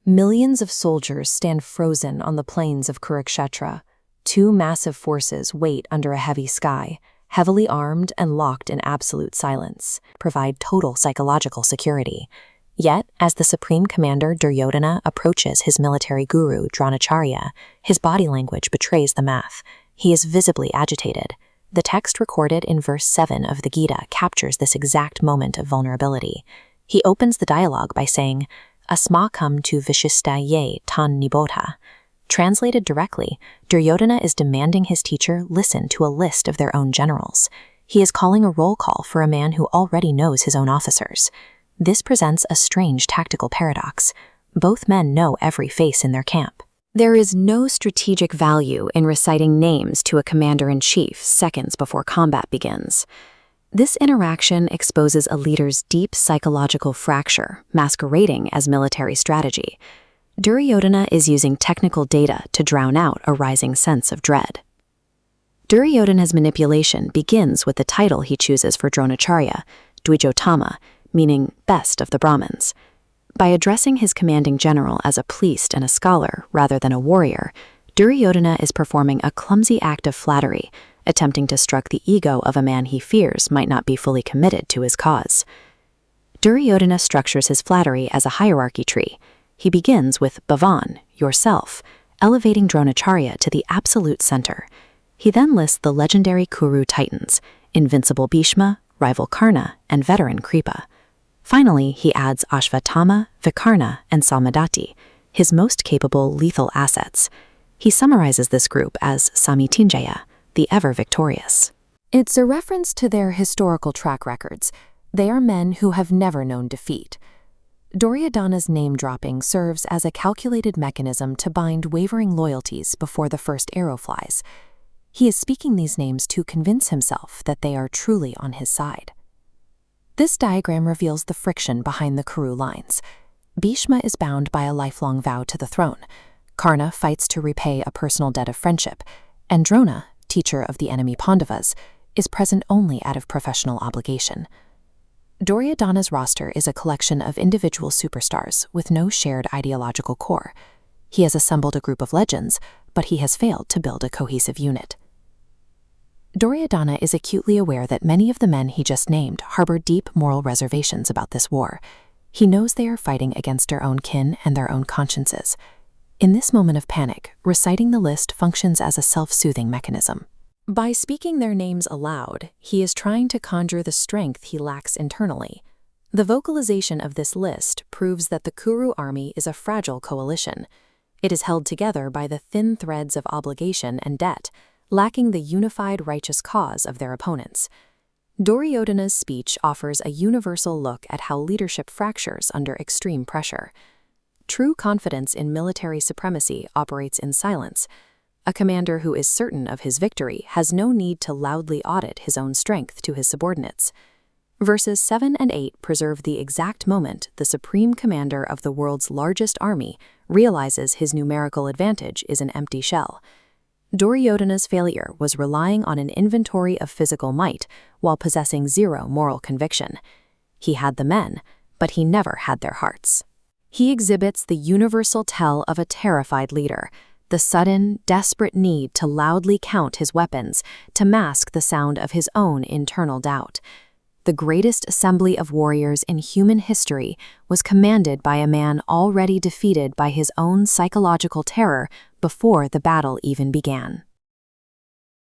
Millions of soldiers stand frozen on the plains of Kurukshetra. Two massive forces wait under a heavy sky, heavily armed and locked in absolute silence, provide total psychological security. Yet, as the supreme commander Duryodhana approaches his military guru Dronacharya, his body language betrays the math. He is visibly agitated. The text recorded in verse 7 of the Gita captures this exact moment of vulnerability. He opens the dialogue by saying, Asmakam tu vishista ye tan nibodha. Translated directly, Duryodhana is demanding his teacher listen to a list of their own generals. He is calling a roll call for a man who already knows his own officers. This presents a strange tactical paradox. Both men know every face in their camp. There is no strategic value in reciting names to a commander-in-chief seconds before combat begins. This interaction exposes a leader's deep psychological fracture, masquerading as military strategy. Duryodhana is using technical data to drown out a rising sense of dread. Duryodhana's manipulation begins with the title he chooses for Dronacharya, Dvijotama, meaning best of the Brahmins. By addressing his commanding general as a priest and a scholar rather than a warrior, Duryodhana is performing a clumsy act of flattery, attempting to stroke the ego of a man he fears might not be fully committed to his cause. Duryodhana structures his flattery as a hierarchy tree. He begins with Bhavan, yourself, elevating Dronacharya to the absolute center. He then lists the legendary Kuru titans, invincible Bhishma, rival Karna, and veteran Kripa. Finally, he adds Ashvatthama, Vikarna, and Samadati, his most capable lethal assets. He summarizes this group as Samitinjaya, the ever-victorious. It's a reference to their historical track records. They are men who have never known defeat. Duryodhana's name-dropping serves as a calculated mechanism to bind wavering loyalties before the first arrow flies. He is speaking these names to convince himself that they are truly on his side. This diagram reveals the friction behind the Kuru lines. Bhishma is bound by a lifelong vow to the throne. Karna fights to repay a personal debt of friendship, and Drona, teacher of the enemy Pandavas, is present only out of professional obligation. Duryodhana's roster is a collection of individual superstars with no shared ideological core. He has assembled a group of legends, but he has failed to build a cohesive unit. Duryodhana is acutely aware that many of the men he just named harbor deep moral reservations about this war. He knows they are fighting against their own kin and their own consciences. In this moment of panic, reciting the list functions as a self-soothing mechanism. By speaking their names aloud, he is trying to conjure the strength he lacks internally. The vocalization of this list proves that the Kuru army is a fragile coalition. It is held together by the thin threads of obligation and debt, lacking the unified righteous cause of their opponents. Duryodhana's speech offers a universal look at how leadership fractures under extreme pressure. True confidence in military supremacy operates in silence. A commander who is certain of his victory has no need to loudly audit his own strength to his subordinates. Verses 7 and 8 preserve the exact moment the supreme commander of the world's largest army realizes his numerical advantage is an empty shell. Duryodhana's failure was relying on an inventory of physical might while possessing zero moral conviction. He had the men, but he never had their hearts. He exhibits the universal tell of a terrified leader, the sudden, desperate need to loudly count his weapons to mask the sound of his own internal doubt. The greatest assembly of warriors in human history was commanded by a man already defeated by his own psychological terror before the battle even began.